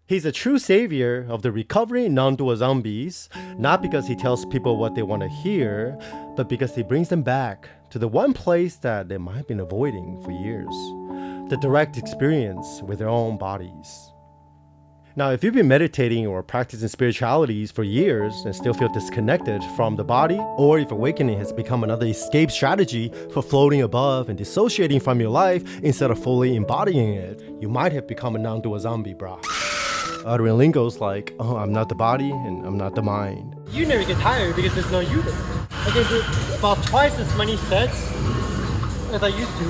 He's a true savior of the recovering non-dual zombies, not because he tells people what they want to hear, but because he brings them back to the one place that they might have been avoiding for years, the direct experience with their own bodies. Now, if you've been meditating or practicing spiritualities for years and still feel disconnected from the body, or if awakening has become another escape strategy for floating above and dissociating from your life instead of fully embodying it, you might have become a non-dual zombie, brah. Uttering lingos like, oh, I'm not the body and I'm not the mind. You never get tired because there's no you there. I can do about twice as many sets as I used to.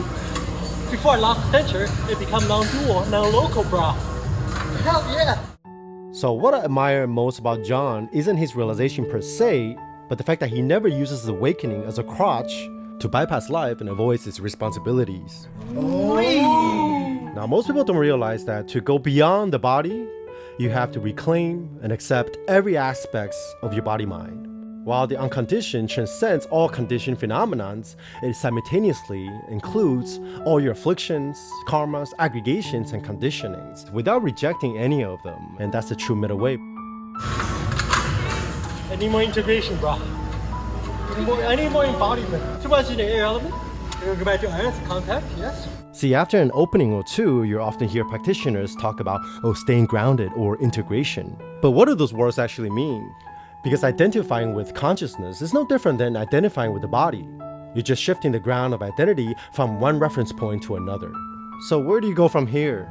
Before I lost the center, it became non-dual, non-local, brah. Hell yeah! So what I admire most about John isn't his realization per se, but the fact that he never uses his awakening as a crutch to bypass life and avoids its responsibilities. Now, most people don't realize that to go beyond the body, you have to reclaim and accept every aspect of your body-mind. While the unconditioned transcends all conditioned phenomenons, it simultaneously includes all your afflictions, karmas, aggregations, and conditionings without rejecting any of them. And that's the true middle way. I need more integration, bro. I need more embodiment. Too much in the air element. We're gonna go back to earth contact, yes? See, after an opening or two, you often hear practitioners talk about, staying grounded or integration. But what do those words actually mean? Because identifying with consciousness is no different than identifying with the body. You're just shifting the ground of identity from one reference point to another. So where do you go from here?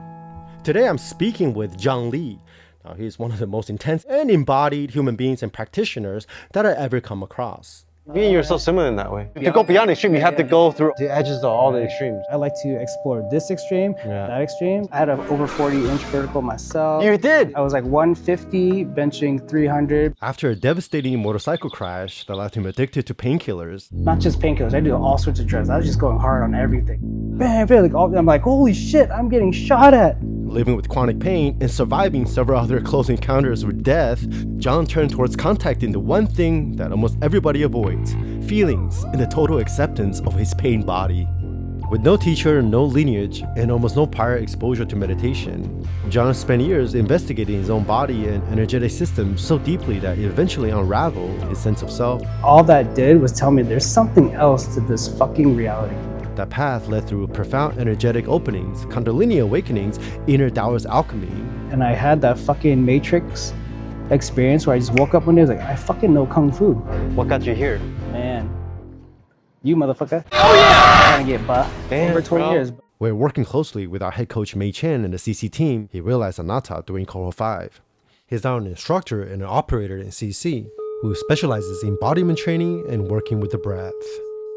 Today I'm speaking with John Lee. Now, he's one of the most intense and embodied human beings and practitioners that I ever come across. Me and you are so similar in that way. To go beyond the extreme, you have to go through the edges of all the extremes. I like to explore this extreme, that extreme. I had an over 40-inch vertical myself. You did? I was like 150, benching 300. After a devastating motorcycle crash that left him addicted to painkillers. Not just painkillers, I do all sorts of drugs. I was just going hard on everything. Bam, bam, I'm like, holy shit, I'm getting shot at. Living with chronic pain and surviving several other close encounters with death, John turned towards contacting the one thing that almost everybody avoids, feelings and the total acceptance of his pain body. With no teacher, no lineage, and almost no prior exposure to meditation, John spent years investigating his own body and energetic system so deeply that he eventually unraveled his sense of self. All that did was tell me there's something else to this fucking reality. That path led through profound energetic openings, Kundalini awakenings, inner Taoist alchemy. And I had that fucking Matrix experience where I just woke up one day and was like, I fucking know Kung Fu. What got you here? Man, you motherfucker. Oh yeah! Trying to get buff. Damn, over 20 years. We're working closely with our head coach Mei Chen and the CC team. He realized Anatta during Cohort 5. He's now an instructor and an operator in CC who specializes in embodiment training and working with the breath.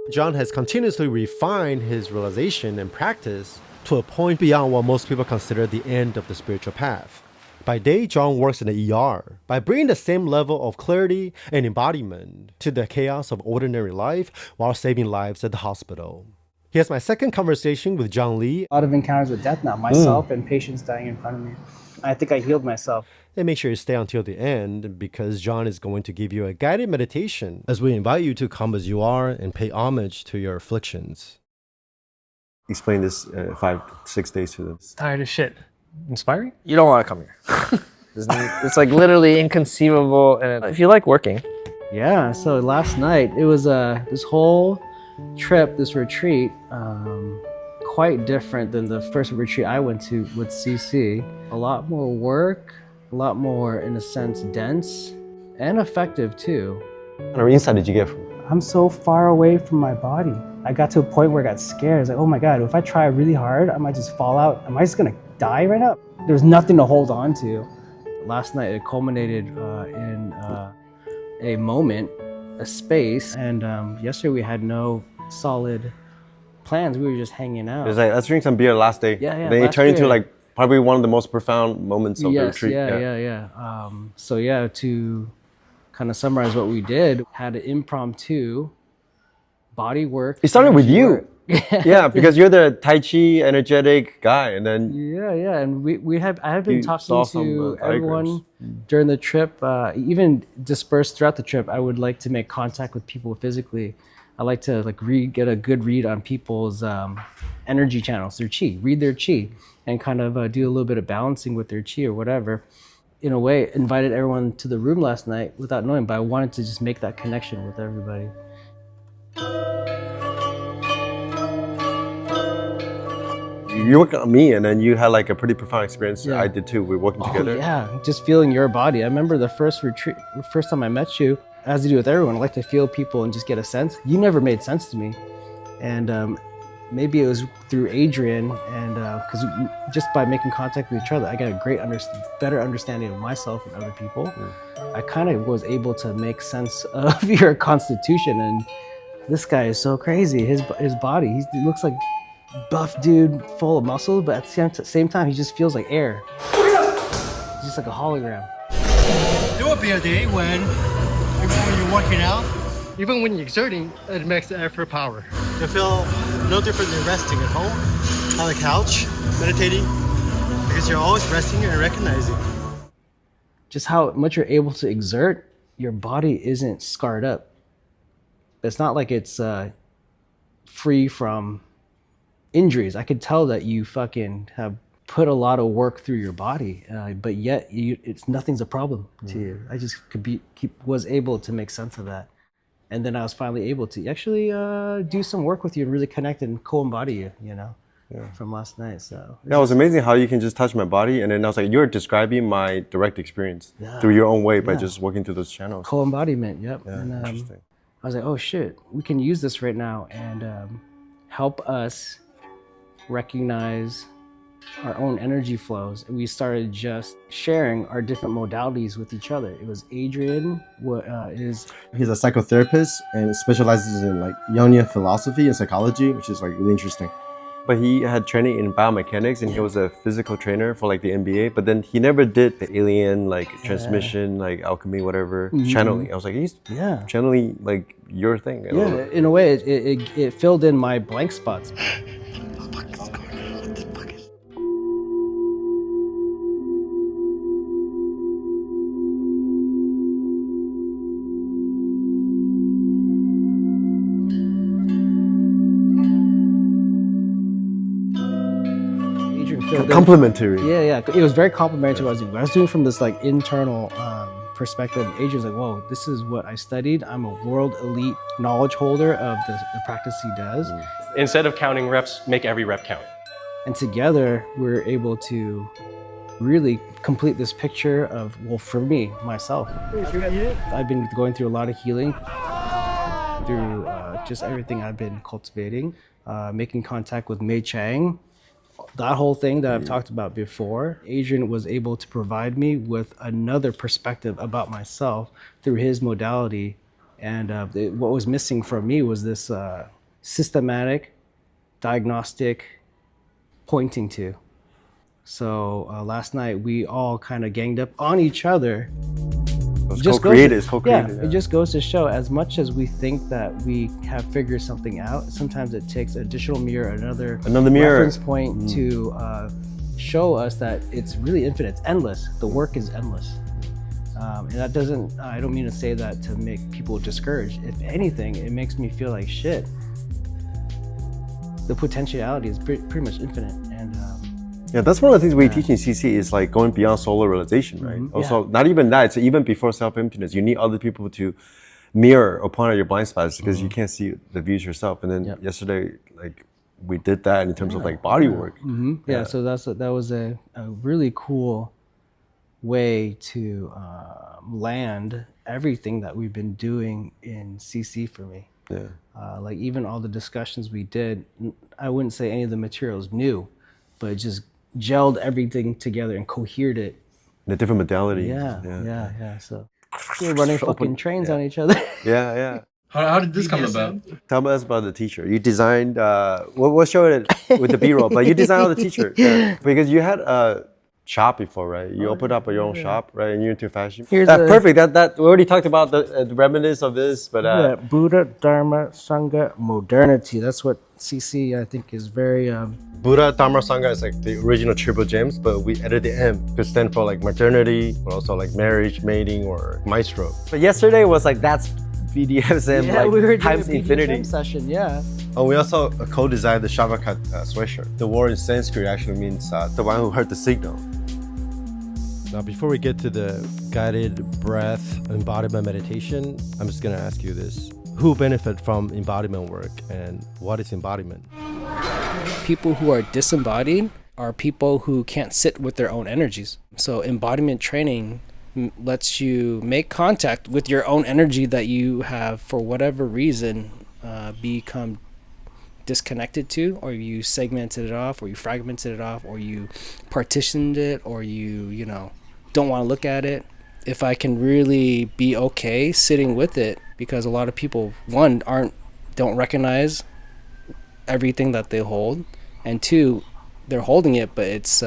John has continuously refined his realization and practice to a point beyond what most people consider the end of the spiritual path. By day, John works in the ER by bringing the same level of clarity and embodiment to the chaos of ordinary life while saving lives at the hospital. Here's my second conversation with John Lee. A lot of encounters with death now, myself and patients dying in front of me. I think I healed myself. And make sure you stay until the end because John is going to give you a guided meditation as we invite you to come as you are and pay homage to your afflictions. Explain this 5-6 days to them. Tired as shit. Inspiring? You don't want to come here. It's like literally inconceivable. And if you like working. Yeah, so last night, it was this whole trip, this retreat, quite different than the first retreat I went to with CC. A lot more work, a lot more, in a sense, dense and effective too. What kind of insight did you get from it? I'm so far away from my body. I got to a point where I got scared. I was like, oh my God, if I try really hard, I might just fall out. Am I just gonna die right now? There's nothing to hold on to. Last night it culminated in a moment, a space, and yesterday we had no solid plans. We were just hanging out. It was like, let's drink some beer last day. Yeah. Then it turned into like probably one of the most profound moments of the retreat. So yeah, to kind of summarize what we did, had an impromptu body work. It started with you. Work. Yeah, because you're the Tai Chi energetic guy, and then and I have been talking to everyone during the trip, even dispersed throughout the trip. I would like to make contact with people physically. I like to get a good read on people's energy channels, their chi, read their chi. and kind of do a little bit of balancing with their chi or whatever. In a way, invited everyone to the room last night without knowing, but I wanted to just make that connection with everybody. You worked on me, and then you had like a pretty profound experience. Yeah. I did too. We were working together. Yeah, just feeling your body. I remember the first time I met you, as I do with everyone, I like to feel people and just get a sense. You never made sense to me. And maybe it was through Adrian, and because just by making contact with each other, I got a great better understanding of myself and other people. I kind of was able to make sense of your constitution, and this guy is so crazy. His body, he looks like buff dude full of muscle, but at the same time, he just feels like air. He's just like a hologram. There will be a day when, even when you're working out, even when you're exerting, it makes the effort power. You feel no different than resting at home, on the couch, meditating, because you're always resting and recognizing. Just how much you're able to exert, your body isn't scarred up. It's not like it's free from injuries. I could tell that you fucking have put a lot of work through your body, but yet nothing's a problem to you. I just was able to make sense of that. And then I was finally able to actually do some work with you and really connect and co-embody you, from last night. So yeah, it was amazing how you can just touch my body, and then I was like, you're describing my direct experience through your own way by just working through those channels. Co-embodiment, yep. Yeah, and, interesting. I was like, oh shit, we can use this right now and help us recognize our own energy flows. And we started just sharing our different modalities with each other. It was Adrian, He's a psychotherapist and specializes in like Jungian philosophy and psychology, which is like really interesting. But he had training in biomechanics, and he was a physical trainer for like the MBA, but then he never did the alien like transmission, like alchemy, whatever, channeling. I was like, he's channeling like your thing. Yeah, in a way, it filled in my blank spots. Complementary. Yeah. It was very complimentary to what I was doing. But I was doing from this like internal perspective. Adrian's like, whoa, this is what I studied. I'm a world elite knowledge holder of the practice he does. Instead of counting reps, make every rep count. And together, we're able to really complete this picture of, well, for me, myself. I've been going through a lot of healing through just everything I've been cultivating, making contact with Mei Chang. That whole thing that I've talked about before, Adrian was able to provide me with another perspective about myself through his modality. And what was missing from me was this systematic, diagnostic pointing to. So last night, we all kind of ganged up on each other. It's co-created. Yeah, it just goes to show, as much as we think that we have figured something out, sometimes it takes an additional mirror, another mirror reference point to show us that it's really infinite, it's endless. The work is endless. And that doesn't, I don't mean to say that to make people discouraged. If anything, it makes me feel like shit. The potentiality is pretty much infinite. And yeah, that's one of the things we teach in CC is like going beyond solo realization, right? Also, not even that, it's even before self-emptiness. You need other people to mirror or point out your blind spots because you can't see the views yourself. And then yesterday, like we did that in terms of like body work. Yeah, so that was a really cool way to land everything that we've been doing in CC for me. Yeah. Like even all the discussions we did, I wouldn't say any of the materials new, but it just gelled everything together and cohered it. In a different modality. Yeah. So we're running fucking trains on each other. Yeah. How did this come about? Tell us about the teacher. You designed, we'll show it with the B-roll, but you designed all the teacher. Because you had a shop before, right? You opened up your own shop, right? And you're into fashion. Perfect. That we already talked about the reminiscence of this, but Buddha, Dharma, Sangha, modernity. That's what CC I think is very. Buddha, Dharma, Sangha is like the original triple gems, but we added the M to stand for like maternity, but also like marriage, mating, or maestro. But yesterday was like that's BDSM, we were doing times a BDSM infinity session, yeah. Oh, we also co-designed the Shabaka sweatshirt. The word in Sanskrit actually means the one who heard the signal. Now, before we get to the guided breath embodiment meditation, I'm just going to ask you this. Who benefit from embodiment work and what is embodiment? People who are disembodied are people who can't sit with their own energies. So embodiment training lets you make contact with your own energy that you have, for whatever reason, become disconnected to, or you segmented it off, or you fragmented it off, or you partitioned it, or you don't want to look at it. If I can really be okay sitting with it, because a lot of people, one, don't recognize everything that they hold, and two, they're holding it, but it's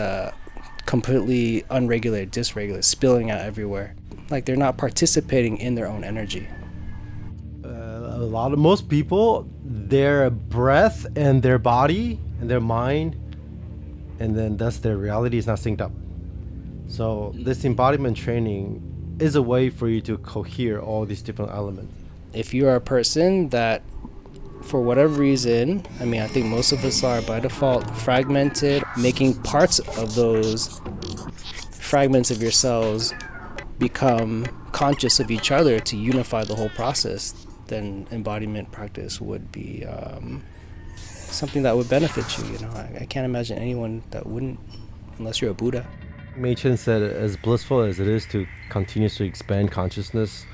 completely unregulated, dysregulated, spilling out everywhere. Like they're not participating in their own energy. Most people, their breath and their body and their mind, and then thus their reality is not synced up. So this embodiment training is a way for you to cohere all these different elements. If you are a person that, for whatever reason, I think most of us are by default fragmented, making parts of those fragments of yourselves become conscious of each other to unify the whole process, then embodiment practice would be something that would benefit you. I can't imagine anyone that wouldn't, unless you're a Buddha. Mei Chen said, as blissful as it is to continuously expand consciousness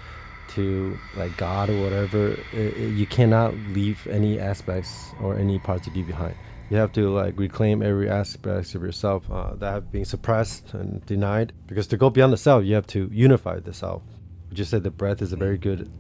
to like God or whatever, you cannot leave any aspects or any parts of you behind. You have to like reclaim every aspect of yourself that have been suppressed and denied. Because to go beyond the self, you have to unify the self. We just said the breath is a very good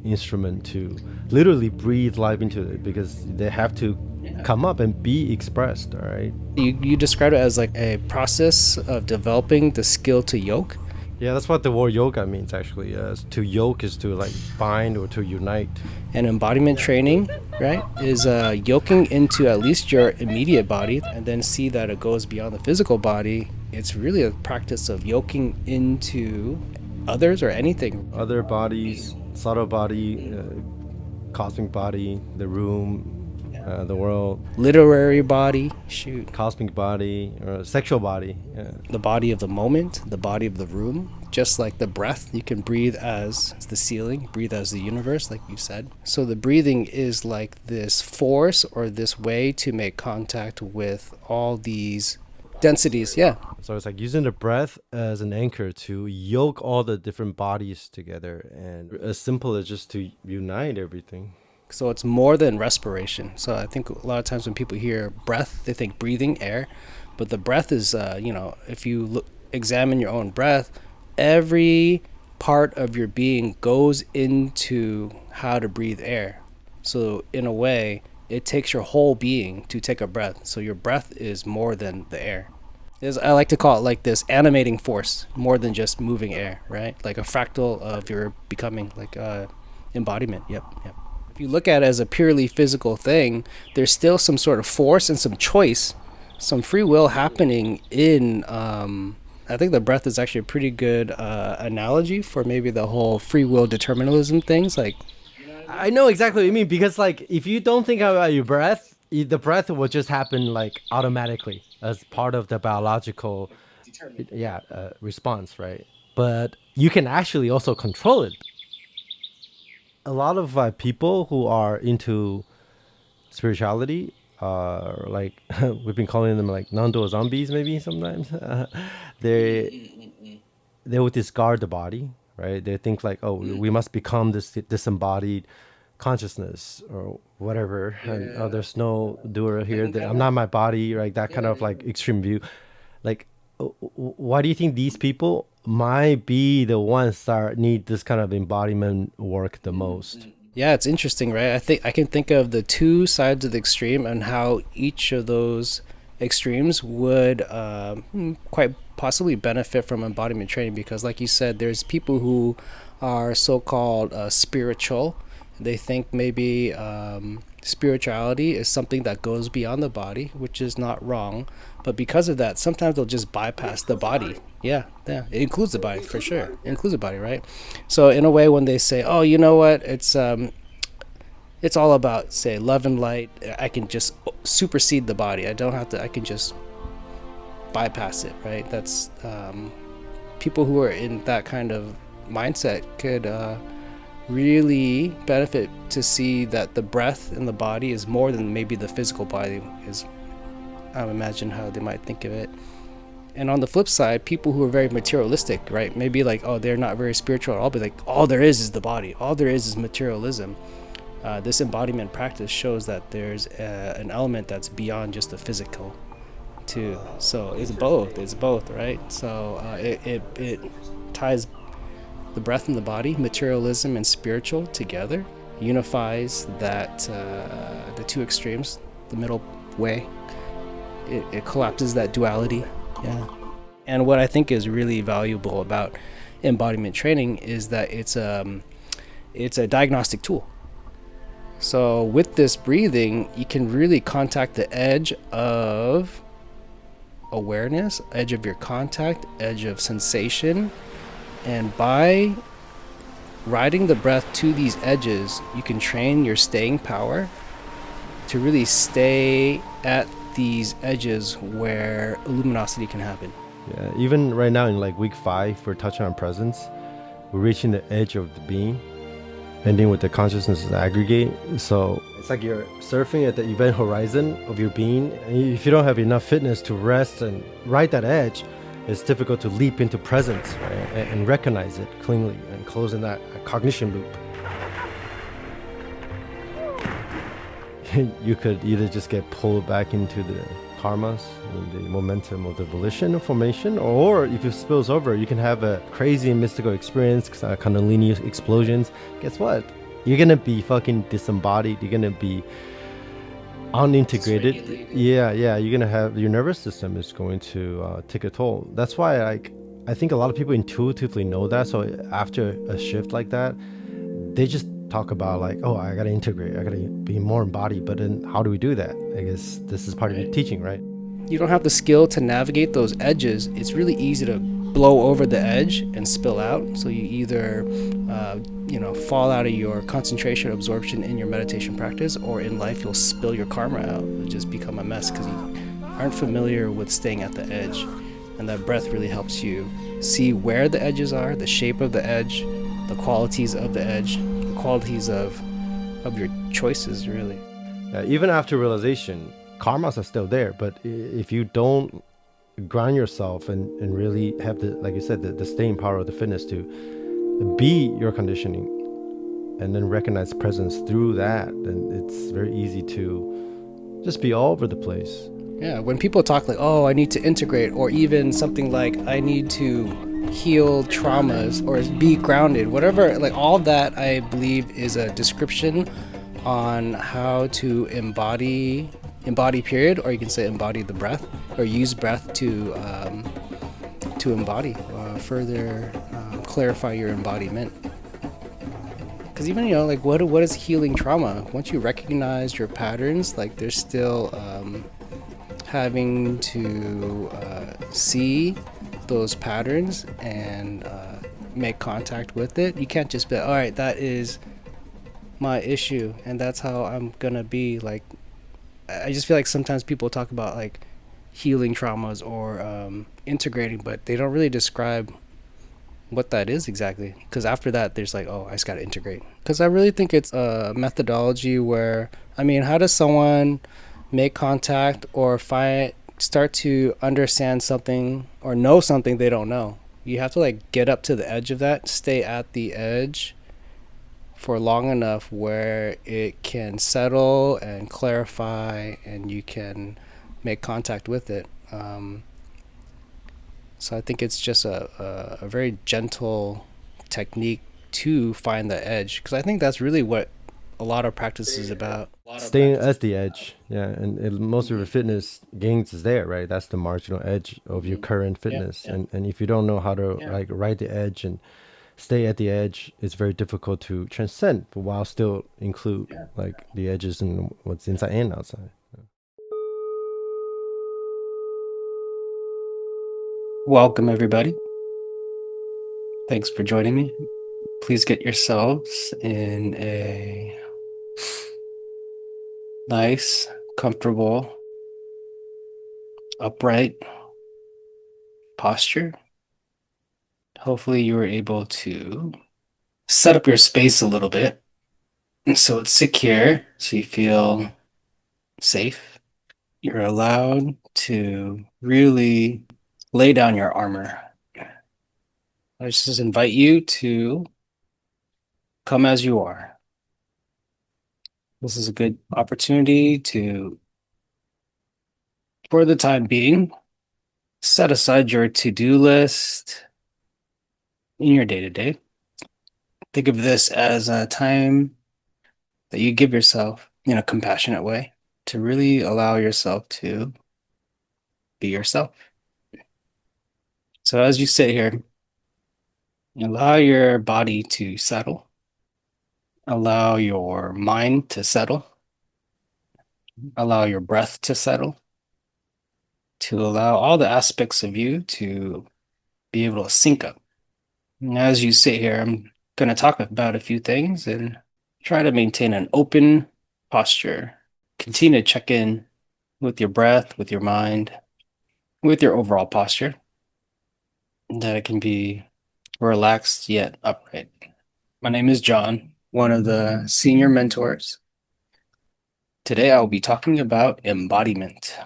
instrument to literally breathe life into it, because they have to come up and be expressed. All right. You described it as like a process of developing the skill to yoke. Yeah, that's what the word yoga means actually. To yoke is to like bind or to unite. And embodiment training, right, is yoking into at least your immediate body, and then see that it goes beyond the physical body. It's really a practice of yoking into others or anything. Other bodies, subtle body, cosmic body, the room, the world. Literary body, cosmic body, or sexual body. The body of the moment, the body of the room. Just like the breath, you can breathe as the ceiling, breathe as the universe, like you said. So the breathing is like this force or this way to make contact with all these densities. Yeah. So it's like using the breath as an anchor to yoke all the different bodies together, and as simple as just to unite everything. So it's more than respiration. So I think a lot of times when people hear breath, they think breathing air, but the breath is, if you examine your own breath, every part of your being goes into how to breathe air. So in a way, it takes your whole being to take a breath. So your breath is more than the air. I like to call it like this animating force, more than just moving air, right? Like a fractal of your becoming, like embodiment. Yep. If you look at it as a purely physical thing, there's still some sort of force and some choice, some free will happening in, I think the breath is actually a pretty good analogy for maybe the whole free will determinism things. Like, I know exactly what you mean, because like if you don't think about your breath, the breath will just happen like automatically as part of the biological response, right? But you can actually also control it. A lot of people who are into spirituality, like we've been calling them like non-dual zombies maybe sometimes, they would discard the body, right? They think like, oh, we must become this disembodied consciousness or whatever, and there's no doer here, I'm not my body, right? That kind of like extreme view. Like, why do you think these people might be the ones that need this kind of embodiment work the most? Yeah, it's interesting, right? I think I can think of the two sides of the extreme and how each of those extremes would quite possibly benefit from embodiment training, because like you said, there's people who are so-called spiritual. They think maybe spirituality is something that goes beyond the body, which is not wrong. But because of that, sometimes they'll just bypass the body. Yeah. It includes the body, for sure. It includes the body, right? So in a way, when they say, oh, you know what, it's it's all about, say, love and light. I can just supersede the body. I don't have to, I can just bypass it, right? That's people who are in that kind of mindset could really benefit to see that the breath in the body is more than maybe the physical body is. I imagine how they might think of it. And on the flip side, people who are very materialistic, right? Maybe like, oh, they're not very spiritual at all, but like, all there is the body. All there is materialism. This embodiment practice shows that there's an element that's beyond just the physical, too. So it's both, right? So it ties the breath and the body, materialism and spiritual together, unifies that the two extremes, the middle way. It collapses that duality. Yeah. And what I think is really valuable about embodiment training is that it's a diagnostic tool. So with this breathing, you can really contact the edge of awareness, edge of your contact, edge of sensation. And by riding the breath to these edges, you can train your staying power to really stay at these edges where luminosity can happen. Yeah, even right now in like week 5, we're touching on presence. We're reaching the edge of the being, ending with the consciousness aggregate. So it's like you're surfing at the event horizon of your being. And if you don't have enough fitness to rest and ride that edge, it's difficult to leap into presence, right? And recognize it cleanly and closing that cognition loop. You could either just get pulled back into the karmas, the momentum of the volition formation, or if it spills over, you can have a crazy and mystical experience, kundalini explosions. Guess what? You're gonna be fucking disembodied. You're gonna be unintegrated. Yeah, you're gonna have, your nervous system is going to take a toll. That's why I think a lot of people intuitively know that. So after a shift like that, they just talk about like, oh, I gotta integrate, I gotta be more embodied. But then how do we do that? I guess this is part of the teaching, right? You don't have the skill to navigate those edges. It's really easy to blow over the edge and spill out. So you either fall out of your concentration absorption in your meditation practice, or in life you'll spill your karma out. It'll just become a mess because you aren't familiar with staying at the edge. And that breath really helps you see where the edges are, the shape of the edge, the qualities of the edge, qualities of your choices, really. Even after realization, karmas are still there, but if you don't ground yourself and really have the, like you said, the staying power of the fitness to be your conditioning and then recognize presence through that, then it's very easy to just be all over the place. Yeah, when people talk like, oh, I need to integrate, or even something like, I need to heal traumas or be grounded, whatever, like all that I believe is a description on how to embody period, or you can say embody the breath, or use breath to embody, further clarify your embodiment. Because even like what is healing trauma? Once you recognize your patterns, like there's still having to see those patterns and make contact with it. You can't just be, all right, that is my issue and that's how I'm gonna be. Like, I just feel like sometimes people talk about like healing traumas or integrating, but they don't really describe what that is exactly. Because after that, there's like, oh, I just gotta integrate. Because I really think it's a methodology where, I mean, how does someone make contact or start to understand something or know something they don't know? You have to like get up to the edge of that, stay at the edge for long enough where it can settle and clarify and you can make contact with it. So I think it's just a very gentle technique to find the edge, because I think that's really what a lot of practice is about. Staying at the edge, yeah, and most of your fitness gains is there, right? That's the marginal edge of your current fitness, and if you don't know how to like ride the edge and stay at the edge, it's very difficult to transcend, but while still include like the edges and what's inside and outside. Welcome, everybody. Thanks for joining me. Please get yourselves in a nice, comfortable, upright posture. Hopefully you were able to set up your space a little bit so it's secure, so you feel safe. You're allowed to really lay down your armor. I just invite you to come as you are. This is a good opportunity to, for the time being, set aside your to-do list in your day-to-day. Think of this as a time that you give yourself in a compassionate way to really allow yourself to be yourself. So as you sit here, allow your body to settle. Allow your mind to settle. Allow your breath to settle. To allow all the aspects of you to be able to sync up. And as you sit here, I'm going to talk about a few things and try to maintain an open posture. Continue to check in with your breath, with your mind, with your overall posture, that it can be relaxed yet upright. My name is John, one of the senior mentors. Today I will be talking about embodiment.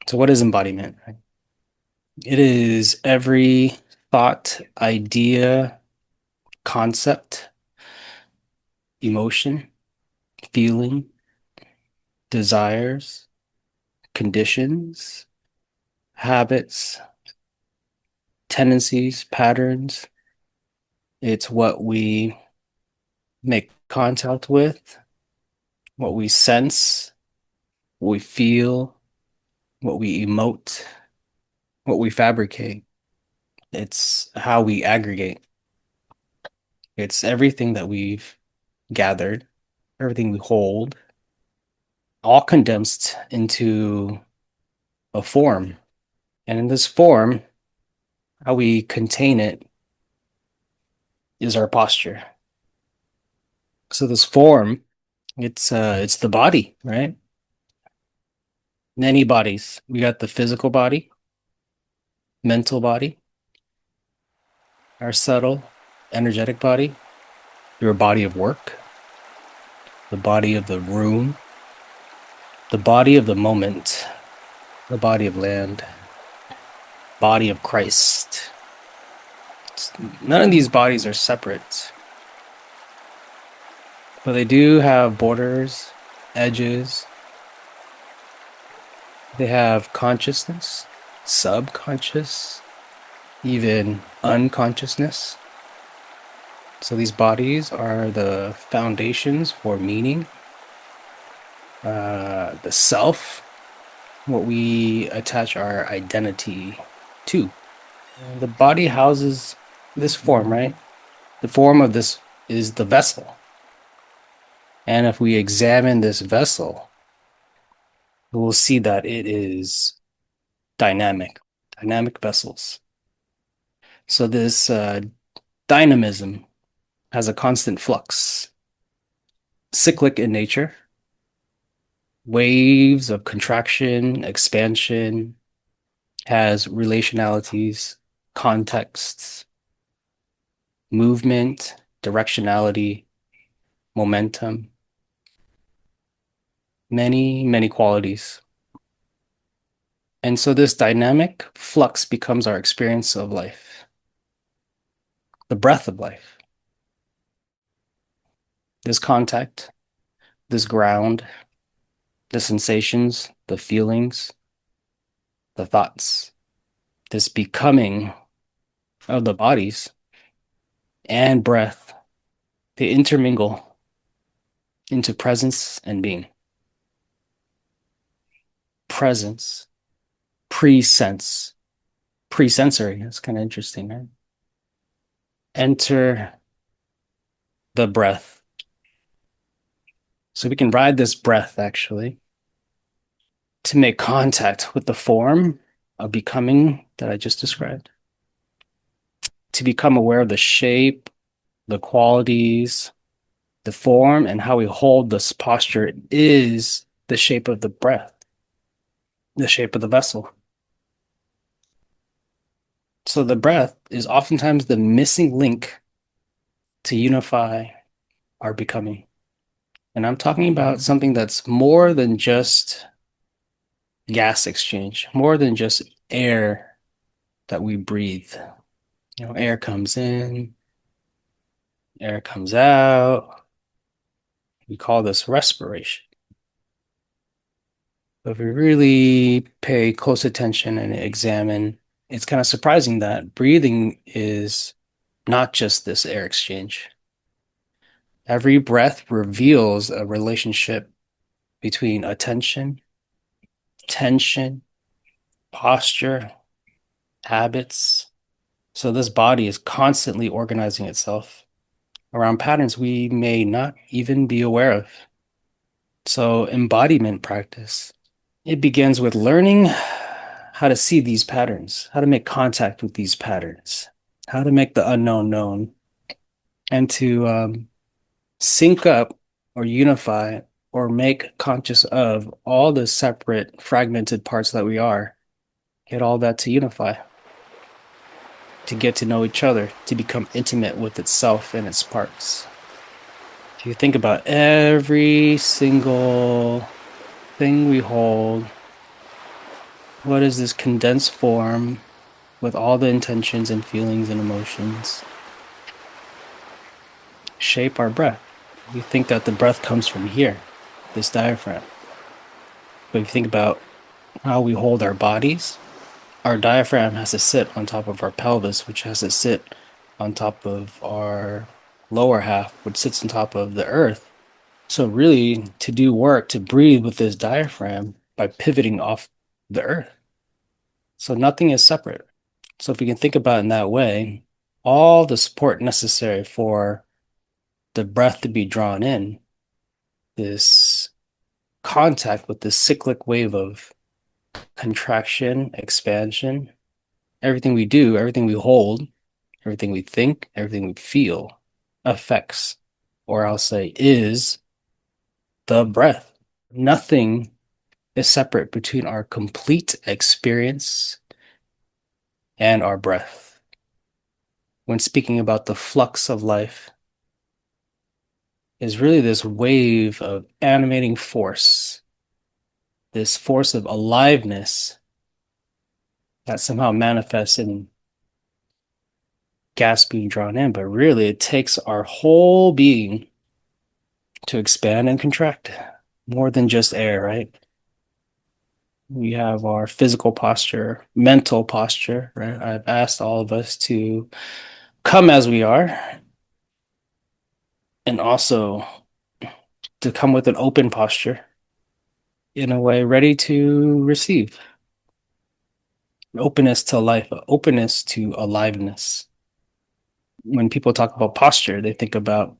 So what is embodiment? It is every thought, idea, concept, emotion, feeling, desires, conditions, habits, tendencies, patterns. It's what we make contact with, what we sense, what we feel, what we emote, what we fabricate. It's how we aggregate. It's everything that we've gathered, everything we hold, all condensed into a form. And in this form, how we contain it is our posture. So this form, it's the body, right? Many bodies. We got the physical body, mental body, our subtle, energetic body, your body of work, the body of the room, the body of the moment, the body of land, body of Christ. None of these bodies are separate, but they do have borders, edges. They have consciousness, subconscious, even unconsciousness. So these bodies are the foundations for meaning, the self, what we attach our identity to. The body houses this form, right? The form of this is the vessel. And if we examine this vessel, we'll see that it is dynamic vessels. So this dynamism has a constant flux, cyclic in nature, waves of contraction, expansion, has relationalities, contexts, movement, directionality, momentum, many qualities. And so this dynamic flux becomes our experience of life, the breath of life. This contact, this ground, the sensations, the feelings, the thoughts, this becoming of the bodies and breath, they intermingle into presence and being. Presence, pre-sense, pre-sensory. That's kind of interesting, right? Enter the breath. So we can ride this breath actually to make contact with the form of becoming that I just described. To become aware of the shape, the qualities, the form, and how we hold this posture is the shape of the breath, the shape of the vessel. So the breath is oftentimes the missing link to unify our becoming. And I'm talking about something that's more than just gas exchange, more than just air that we breathe. Air comes in, air comes out. We call this respiration. But if we really pay close attention and examine, it's kind of surprising that breathing is not just this air exchange. Every breath reveals a relationship between attention, tension, posture, habits. So this body is constantly organizing itself around patterns we may not even be aware of. So embodiment practice, it begins with learning how to see these patterns, how to make contact with these patterns, how to make the unknown known, and to sync up or unify or make conscious of all the separate fragmented parts that we are, get all that to unify, to get to know each other, to become intimate with itself and its parts. If you think about every single thing we hold, what is this condensed form with all the intentions and feelings and emotions? Shape our breath. We think that the breath comes from here, this diaphragm. But if you think about how we hold our bodies, our diaphragm has to sit on top of our pelvis, which has to sit on top of our lower half, which sits on top of the earth. So really, to do work, to breathe with this diaphragm by pivoting off the earth. So nothing is separate. So if we can think about it in that way, all the support necessary for the breath to be drawn in, this contact with this cyclic wave of contraction, expansion, everything we do, everything we hold, everything we think, everything we feel affects, or I'll say is, the breath. Nothing is separate between our complete experience and our breath. When speaking about the flux of life, is really this wave of animating force, this force of aliveness that somehow manifests in gas being drawn in, but really it takes our whole being to expand and contract, more than just air, right? We have our physical posture, mental posture, right? I've asked all of us to come as we are, and also to come with an open posture, in a way ready to receive. Openness to life, openness to aliveness. When people talk about posture, they think about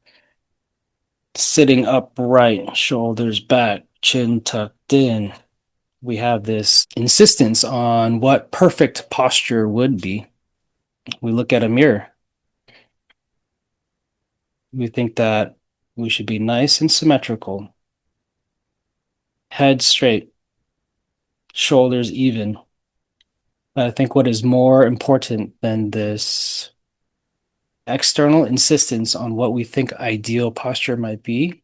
sitting upright, shoulders back, chin tucked in. We have this insistence on what perfect posture would be. We look at a mirror. We think that we should be nice and symmetrical, head straight, shoulders even. But I think what is more important than this external insistence on what we think ideal posture might be,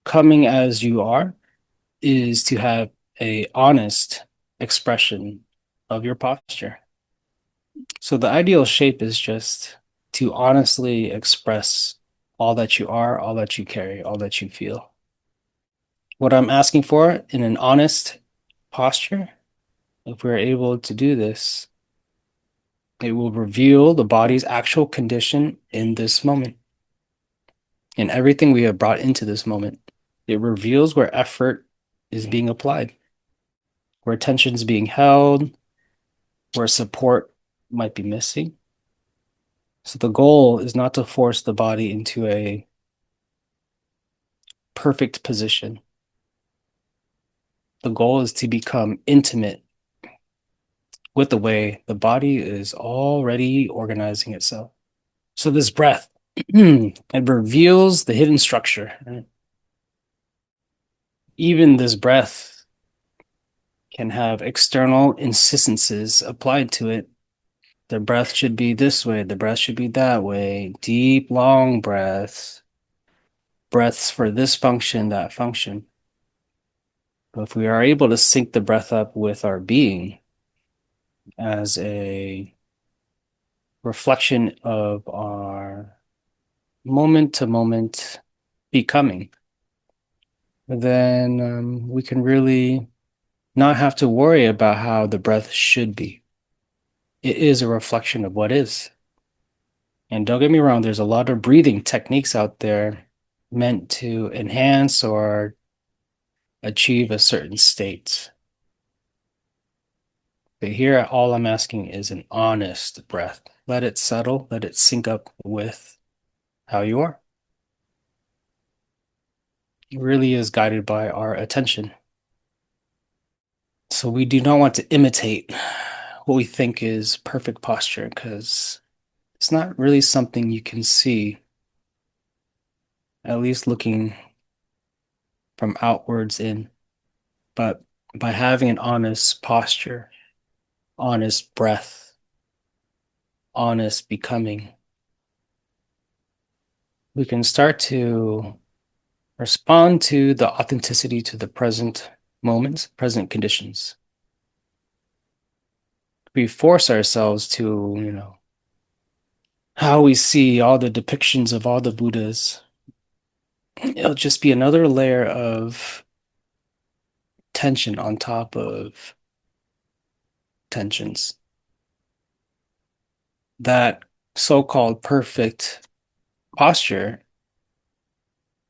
coming as you are, is to have an honest expression of your posture. So the ideal shape is just to honestly express all that you are, all that you carry, all that you feel. What I'm asking for in an honest posture, if we're able to do this, it will reveal the body's actual condition in this moment, in everything we have brought into this moment. It reveals where effort is being applied, where tension is being held, where support might be missing. So the goal is not to force the body into a perfect position. The goal is to become intimate with the way the body is already organizing itself. So this breath, it reveals the hidden structure. Right? even this breath can have external insistences applied to it. The breath should be this way, the breath should be that way. Deep, long breaths. Breaths for this function, that function. But if we are able to sync the breath up with our being as a reflection of our moment to moment becoming, then we can really not have to worry about how the breath should be. It is a reflection of what is. And don't get me wrong, there's a lot of breathing techniques out there meant to enhance or achieve a certain state. But here, all I'm asking is an honest breath. Let it settle, let it sync up with how you are. It really is guided by our attention. So we do not want to imitate what we think is perfect posture, because it's not really something you can see, at least looking from outwards in. But by having an honest posture, honest breath, honest becoming, we can start to respond to the authenticity to the present moments, present conditions. We force ourselves to, how we see all the depictions of all the Buddhas. It'll just be another layer of tension on top of tensions. That so-called perfect posture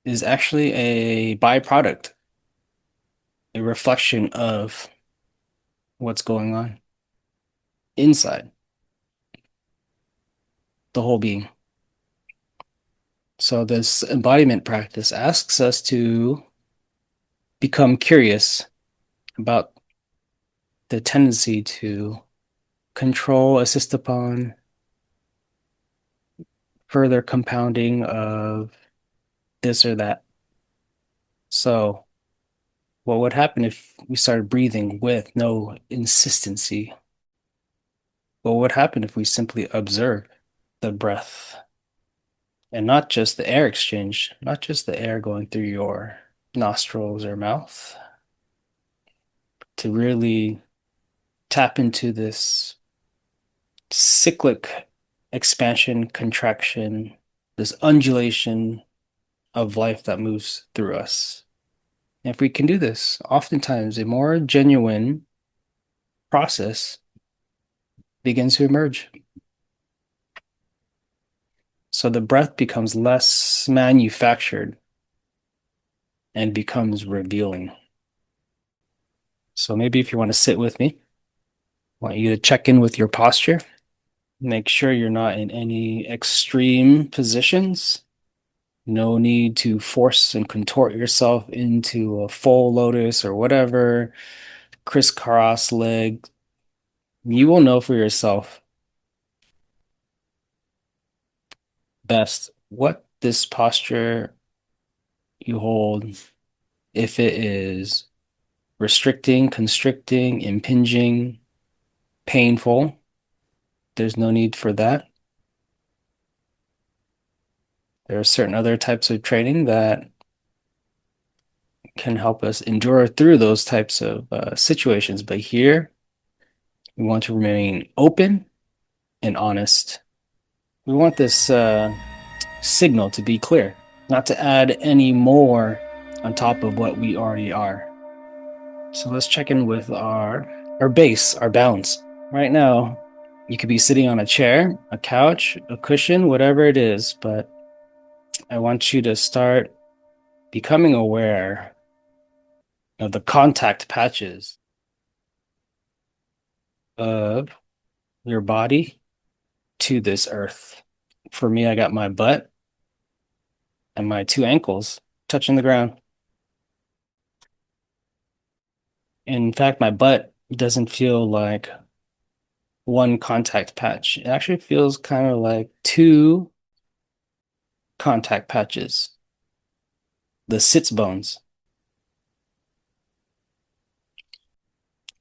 is actually a byproduct, a reflection of what's going on inside the whole being. So this embodiment practice asks us to become curious about the tendency to control, assist upon further compounding of this or that. So what would happen if we started breathing with no insistency? What would happen if we simply observe the breath and not just the air exchange, not just the air going through your nostrils or mouth, to really tap into this cyclic expansion, contraction, this undulation of life that moves through us. And if we can do this, oftentimes a more genuine process begins to emerge. So the breath becomes less manufactured and becomes revealing. So maybe if you want to sit with me, I want you to check in with your posture. Make sure you're not in any extreme positions. No need to force and contort yourself into a full lotus or whatever, crisscross leg. You will know for yourself best what this posture you hold, if it is restricting, constricting, impinging, painful. There's no need for that. There are certain other types of training that can help us endure through those types of situations. But here, we want to remain open and honest. We want this signal to be clear, not to add any more on top of what we already are. So let's check in with our base, our balance. Right now, you could be sitting on a chair, a couch, a cushion, whatever it is, but I want you to start becoming aware of the contact patches of your body to this earth. For me, I got my butt and my two ankles touching the ground. In fact, my butt doesn't feel like one contact patch. It actually feels kind of like two contact patches. The sits bones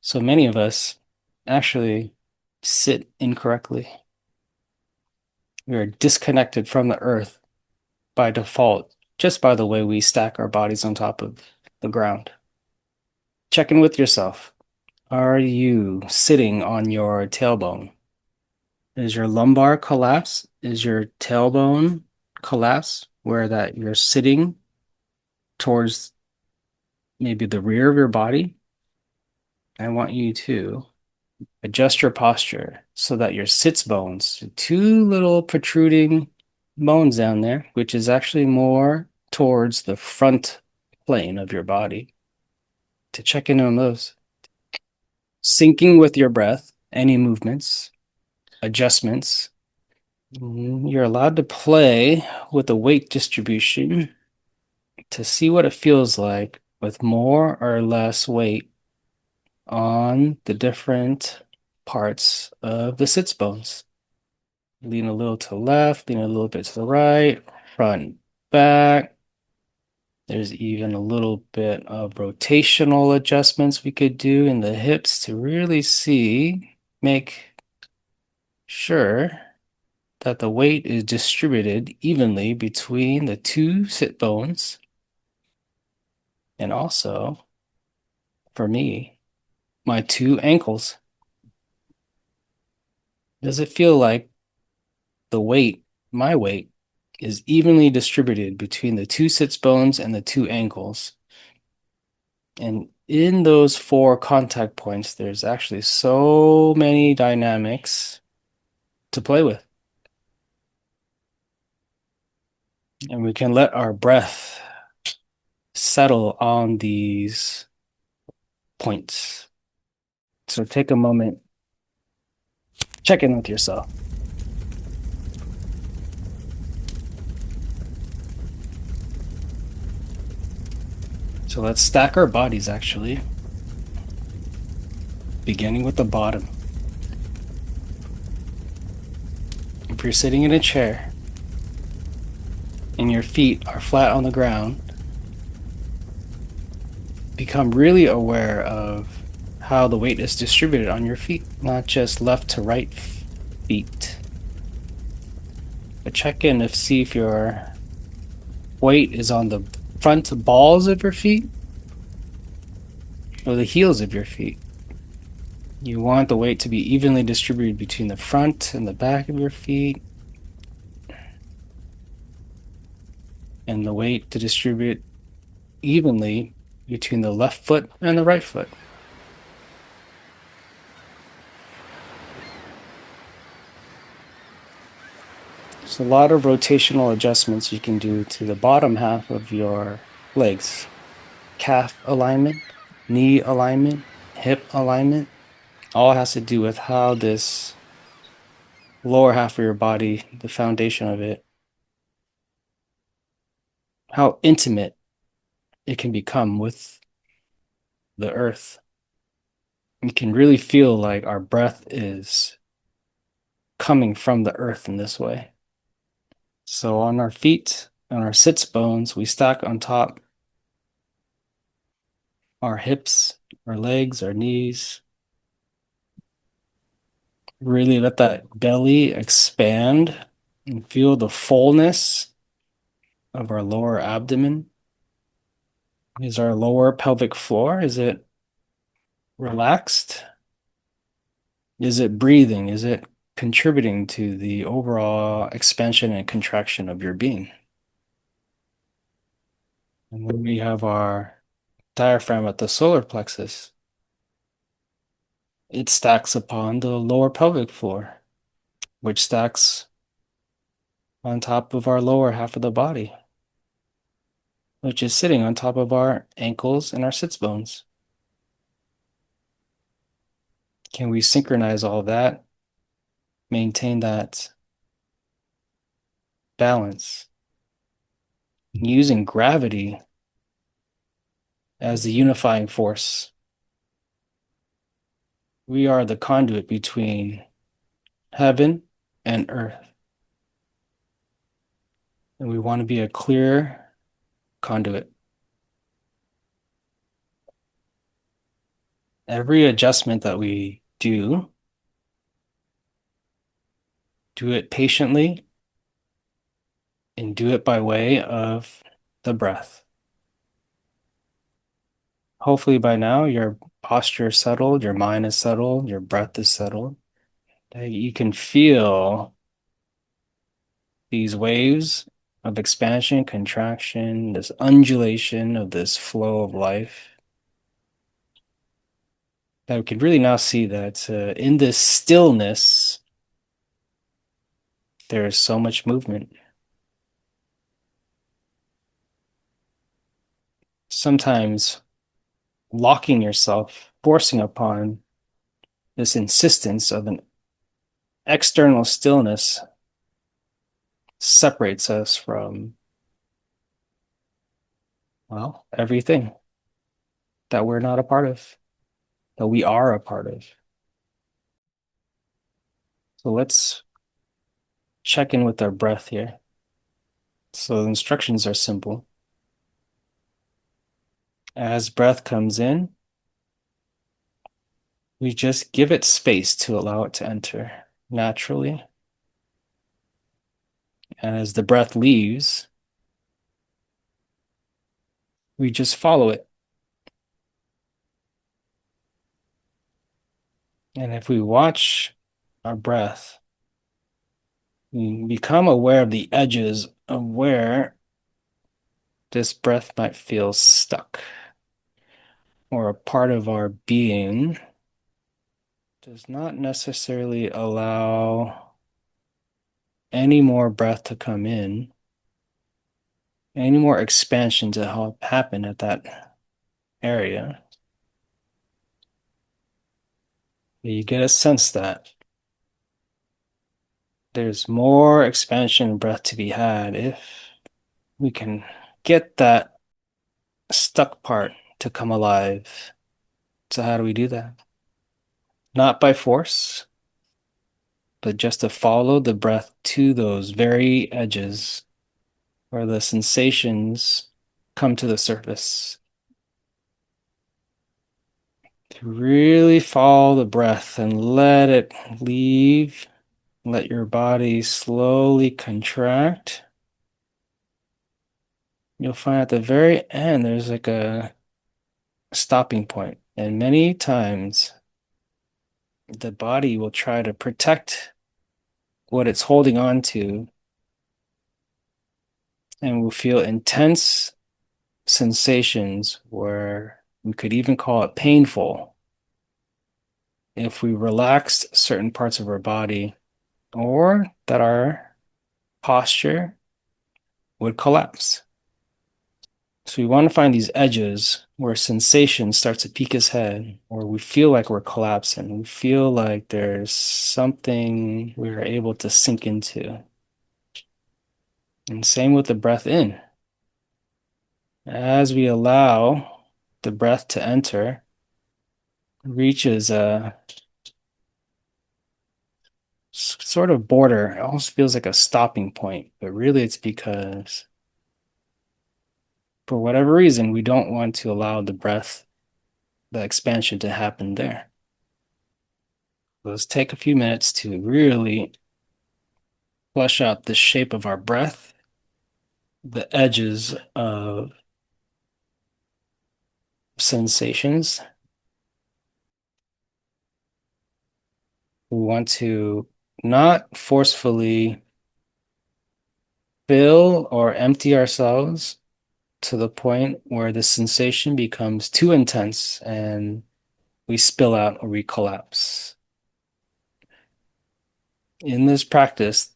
So many of us actually sit incorrectly. We are disconnected from the earth by default, just by the way we stack our bodies on top of the ground. Check in with yourself. Are you sitting on your tailbone? Is your lumbar collapse? Is your tailbone collapse where that you're sitting towards maybe the rear of your body? I want you to adjust your posture so that your sits bones, two little protruding bones down there, which is actually more towards the front plane of your body, to check in on those. Syncing with your breath, any movements, adjustments. You're allowed to play with the weight distribution to see what it feels like with more or less weight on the different parts of the sits bones. Lean a little to the left, lean a little bit to the right, front, back. There's even a little bit of rotational adjustments we could do in the hips to really see, make sure that the weight is distributed evenly between the two sit bones. And also, for me, my two ankles. Does it feel like the weight, my weight, is evenly distributed between the two sits bones and the two ankles? And in those four contact points, there's actually so many dynamics to play with. And we can let our breath settle on these points. So take a moment, check in with yourself. So let's stack our bodies actually, beginning with the bottom. If you're sitting in a chair and your feet are flat on the ground, become really aware of how the weight is distributed on your feet, not just left to right feet. But check in to see if your weight is on the front balls of your feet or the heels of your feet. You want the weight to be evenly distributed between the front and the back of your feet, and the weight to distribute evenly between the left foot and the right foot. There's a lot of rotational adjustments you can do to the bottom half of your legs. Calf alignment, knee alignment, hip alignment. All has to do with how this lower half of your body, the foundation of it, how intimate it can become with the earth. You can really feel like our breath is coming from the earth in this way. So on our feet, on our sits bones, we stack on top our hips, our legs, our knees. Really let that belly expand and feel the fullness of our lower abdomen. Is our lower pelvic floor, is it relaxed? Is it breathing? Is it contributing to the overall expansion and contraction of your being? And then we have our diaphragm at the solar plexus. It stacks upon the lower pelvic floor, which stacks on top of our lower half of the body, which is sitting on top of our ankles and our sits bones. Can we synchronize all that? Maintain that balance using gravity as the unifying force. We are the conduit between heaven and earth. And we want to be a clear conduit. every adjustment that we do it patiently and do it by way of the breath. Hopefully by now your posture is settled, your mind is settled, your breath is settled. You can feel these waves of expansion, contraction, this undulation of this flow of life. That we can really now see that in this stillness, there is so much movement. Sometimes locking yourself, forcing upon this insistence of an external stillness separates us from, well, everything that we're not a part of, that we are a part of. So let's check in with our breath here. So the instructions are simple. As breath comes in, we just give it space to allow it to enter naturally. And as the breath leaves, we just follow it. And if we watch our breath, we become aware of the edges of where this breath might feel stuck, or a part of our being does not necessarily allow any more breath to come in, any more expansion to help happen at that area. You get a sense that there's more expansion breath to be had if we can get that stuck part to come alive. So how do we do that? Not by force, but just to follow the breath to those very edges where the sensations come to the surface. To really follow the breath and let it leave. Let your body slowly contract. You'll find at the very end, there's like a stopping point. And many times, the body will try to protect what it's holding on to and will feel intense sensations where we could even call it painful if we relaxed certain parts of our body, or that our posture would collapse. So we want to find these edges where sensation starts to peek its head, or we feel like we're collapsing. We feel like there's something we're able to sink into. And same with the breath in. As we allow the breath to enter, reaches a sort of border. It almost feels like a stopping point, but really it's because for whatever reason, we don't want to allow the breath, the expansion to happen there. Let's take a few minutes to really flesh out the shape of our breath, the edges of sensations. We want to not forcefully fill or empty ourselves to the point where the sensation becomes too intense and we spill out or we collapse. In this practice,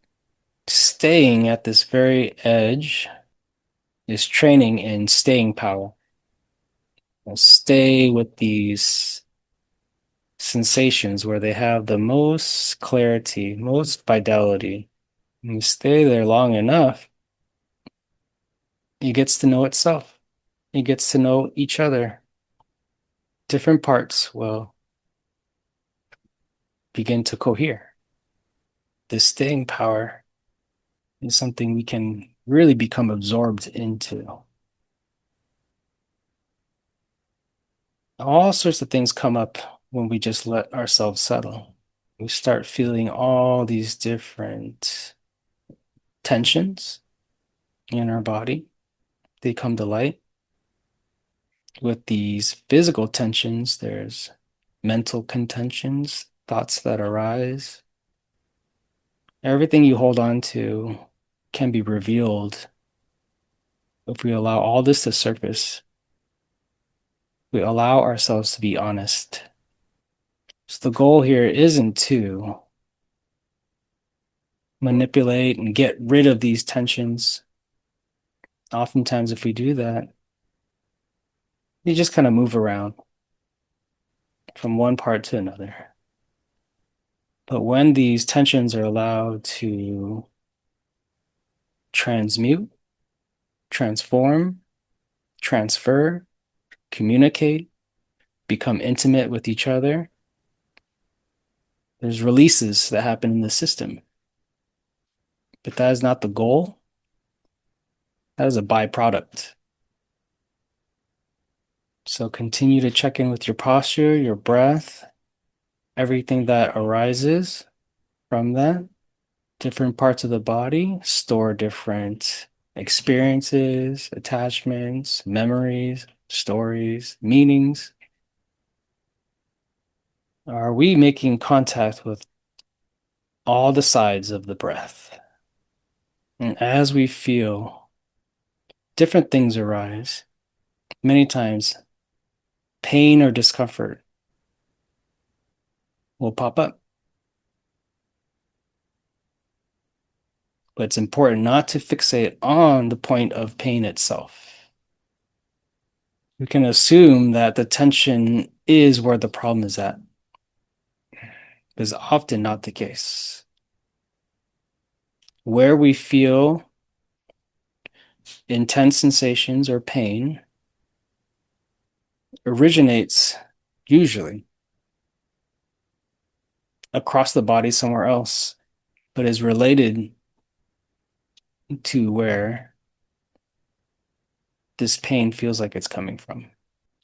staying at this very edge is training in staying power. We'll stay with these sensations where they have the most clarity, most fidelity. And you stay there long enough, it gets to know itself. It gets to know each other. Different parts will begin to cohere. This staying power is something we can really become absorbed into. all sorts of things come up when we just let ourselves settle. We start feeling all these different tensions in our body. They come to light. With these physical tensions, there's mental contentions, thoughts that arise. Everything you hold on to can be revealed if we allow all this to surface. We allow ourselves to be honest. So the goal here isn't to manipulate and get rid of these tensions. Oftentimes, if we do that, you just kind of move around from one part to another. But when these tensions are allowed to transmute, transform, transfer, communicate, become intimate with each other, there's releases that happen in the system. But that is not the goal. That is a byproduct. So continue to check in with your posture, your breath, everything that arises from that. Different parts of the body store different experiences, attachments, memories, stories, meanings. Are we making contact with all the sides of the breath? And as we feel different things arise, many times pain or discomfort will pop up. But it's important not to fixate on the point of pain itself. We can assume that the tension is where the problem is at. It is often not the case. Where we feel intense sensations or pain originates usually across the body somewhere else, but is related to where this pain feels like it's coming from.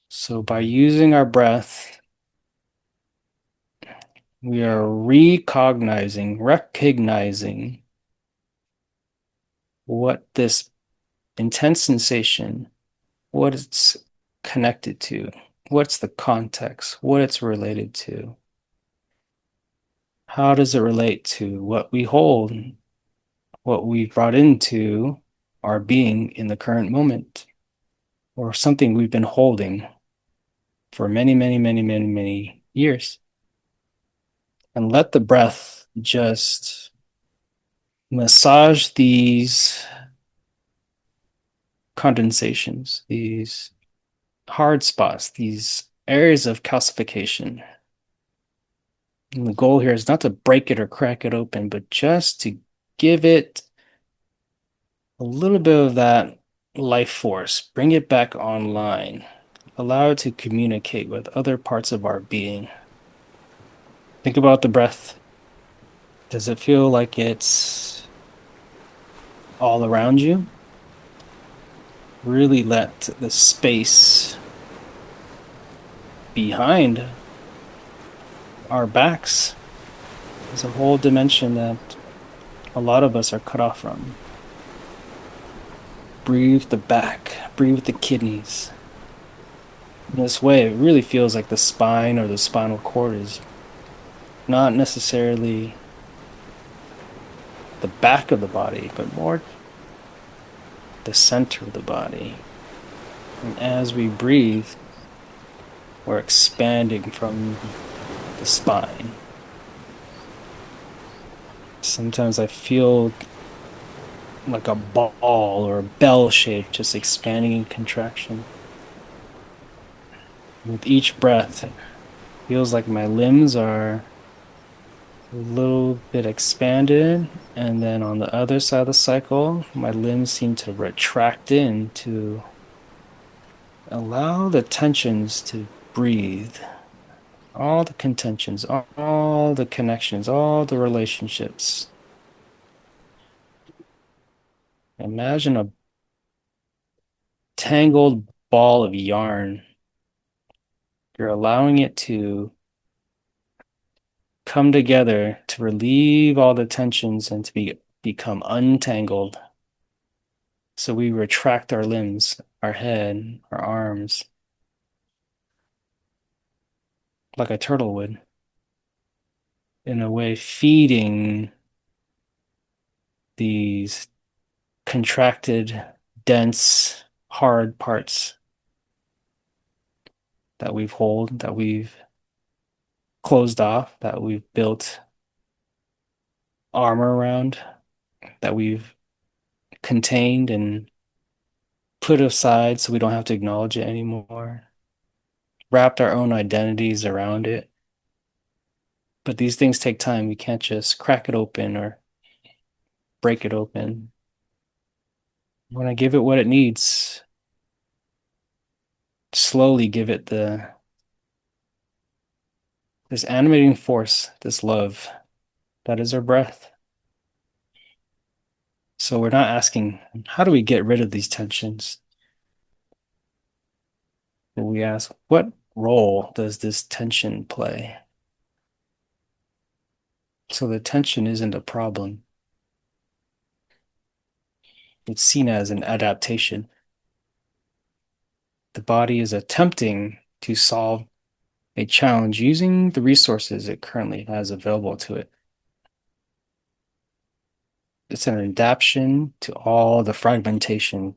So by using our breath, we are recognizing what this intense sensation, what it's connected to, what's the context, what it's related to. How does it relate to what we hold, what we brought into our being in the current moment, or something we've been holding for many, many, many, many, many years? And let the breath just massage these condensations, these hard spots, these areas of calcification. And the goal here is not to break it or crack it open, but just to give it a little bit of that life force, bring it back online, allow it to communicate with other parts of our being. Think about the breath. Does it feel like it's all around you? Really let the space behind our backs is a whole dimension that a lot of us are cut off from. Breathe the back, breathe the kidneys. In this way, it really feels like the spine or the spinal cord is not necessarily the back of the body, but more the center of the body. And as we breathe, we're expanding from the spine. Sometimes I feel like a ball or a bell shape just expanding and contraction. With each breath, it feels like my limbs are a little bit expanded, and then on the other side of the cycle, my limbs seem to retract in to allow the tensions to breathe. All the contentions, all the connections, all the relationships. Imagine a tangled ball of yarn You're allowing it to come together, to relieve all the tensions and to become untangled. So we retract our limbs, our head, our arms, like a turtle would, in a way feeding these contracted, dense, hard parts that we've held, that we've closed off, that we've built armor around, that we've contained and put aside so we don't have to acknowledge it anymore, wrapped our own identities around it. But these things take time. We can't just crack it open or break it open. When I give it what it needs, slowly give it this animating force, this love, that is our breath. So we're not asking, how do we get rid of these tensions? But we ask, what role does this tension play? So the tension isn't a problem. It's seen as an adaptation. The body is attempting to solve a challenge using the resources it currently has available to it. It's an adaptation to all the fragmentations.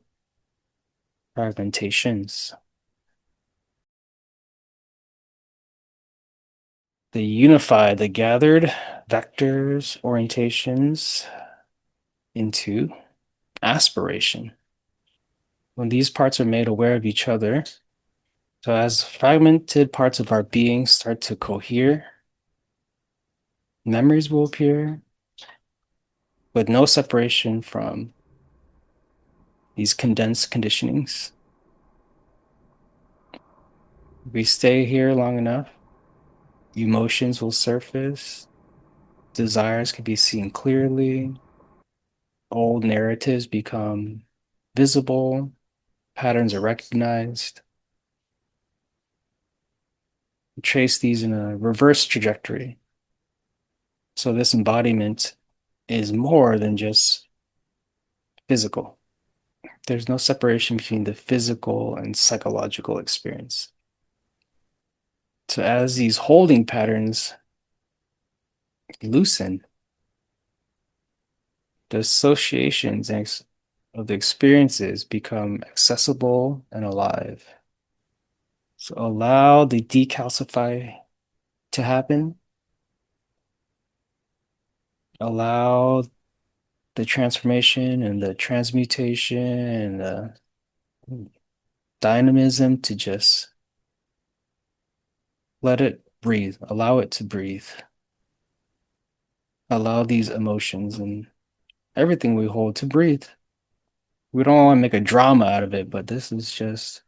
They unify the gathered vectors, orientations into aspiration. When these parts are made aware of each other, so as fragmented parts of our being start to cohere, memories will appear with no separation from these condensed conditionings. If we stay here long enough, emotions will surface, desires can be seen clearly, old narratives become visible, patterns are recognized. We trace these in a reverse trajectory. So this embodiment is more than just physical. There's no separation between the physical and psychological experience. So as these holding patterns loosen, the associations of the experiences become accessible and alive. So allow the decalcify to happen. Allow the transformation and the transmutation and the dynamism to just let it breathe. Allow it to breathe. Allow these emotions and everything we hold to breathe. We don't want to make a drama out of it, but this is just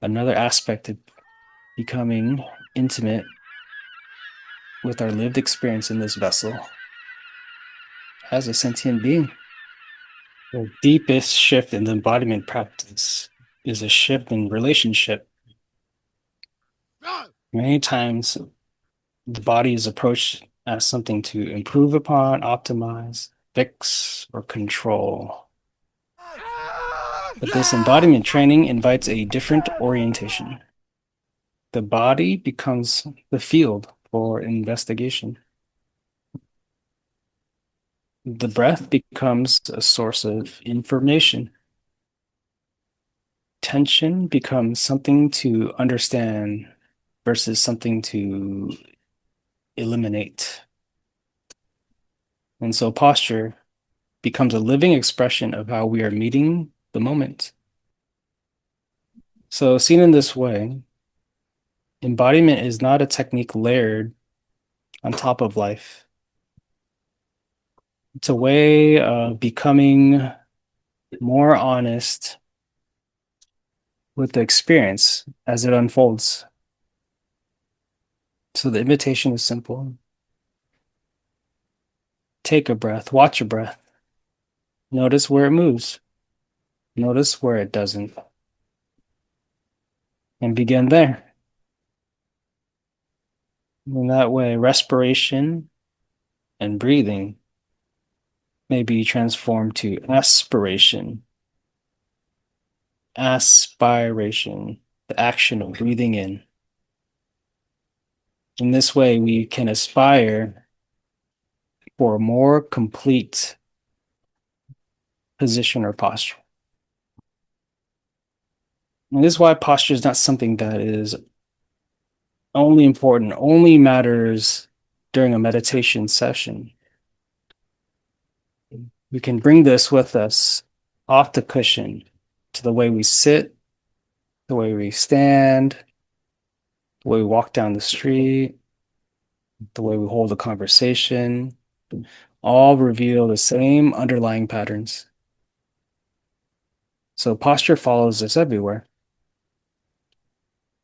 another aspect of becoming intimate with our lived experience in this vessel as a sentient being. The deepest shift in the embodiment practice is a shift in relationship. Many times, the body is approached as something to improve upon, optimize, fix, or control. But this embodiment training invites a different orientation. The body becomes the field for investigation. The breath becomes a source of information. Tension becomes something to understand versus something to eliminate. And so posture becomes a living expression of how we are meeting the moment. So seen in this way, embodiment is not a technique layered on top of life. It's a way of becoming more honest with the experience as it unfolds. So the invitation is simple. Take a breath, watch your breath. Notice where it moves. Notice where it doesn't. And begin there. In that way, respiration and breathing may be transformed to aspiration, aspiration, the action of breathing in. In this way, we can aspire for a more complete position or posture. And this is why posture is not something that is only important, only matters during a meditation session. We can bring this with us off the cushion to the way we sit, the way we stand, the way we walk down the street, the way we hold a conversation, all reveal the same underlying patterns. So posture follows us everywhere.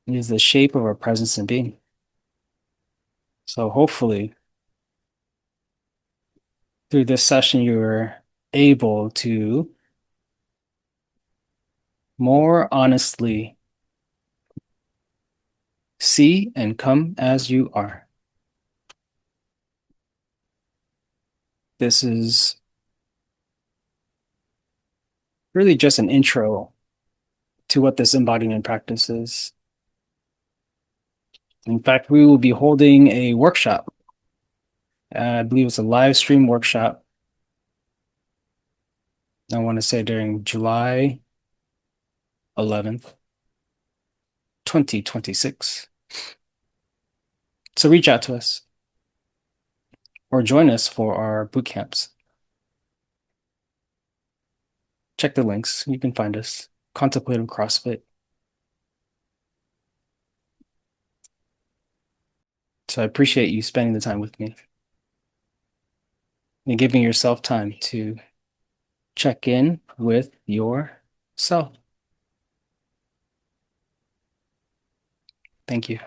It is the shape of our presence and being. So hopefully, through this session, you're able to more honestly see and come as you are. This is really just an intro to what this embodiment practice is. In fact, we will be holding a workshop. I believe it's a live stream workshop. I want to say during July 11th, 2026. So reach out to us or join us for our boot camps. Check the links. You can find us. Contemplative CrossFit. So I appreciate you spending the time with me and giving yourself time to check in with yourself. Thank you.